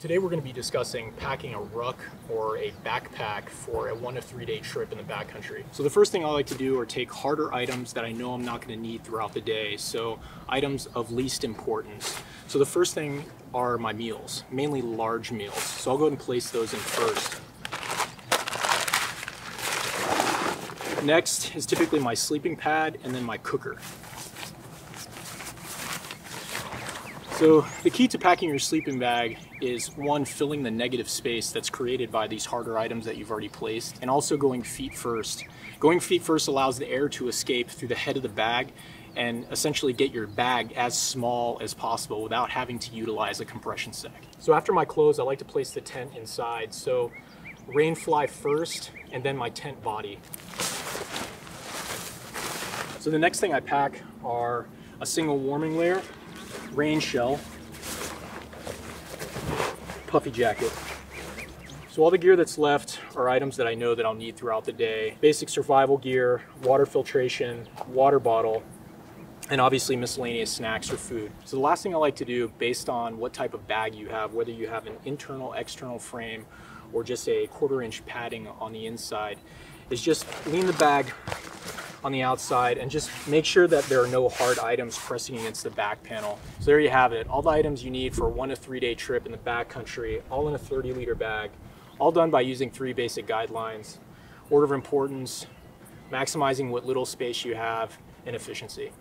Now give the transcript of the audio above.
Today we're going to be discussing packing a ruck or a backpack for a 1 to 3 day trip in the backcountry. So the first thing I like to do are take harder items that I know I'm not going to need throughout the day, so items of least importance. So the first thing are my meals, mainly large meals. So I'll go ahead and place those in first. Next is typically my sleeping pad and then my cooker. So the key to packing your sleeping bag is, one, filling the negative space that's created by these harder items that you've already placed, and also going feet first. Going feet first allows the air to escape through the head of the bag and essentially get your bag as small as possible without having to utilize a compression sack. So after my clothes, I like to place the tent inside. So rain fly first and then my tent body. So the next thing I pack are a single warming layer, rain shell, puffy jacket. So all the gear that's left are items that I know that I'll need throughout the day. Basic survival gear, water filtration, water bottle, and obviously miscellaneous snacks or food. So the last thing I like to do, based on what type of bag you have, whether you have an internal, external frame, or just a 1/4 inch padding on the inside, is just lean the bag on the outside and just make sure that there are no hard items pressing against the back panel. So there you have it, all the items you need for a 1 to 3 day trip in the backcountry, all in a 30-liter bag, all done by using 3 basic guidelines: order of importance, maximizing what little space you have, and efficiency.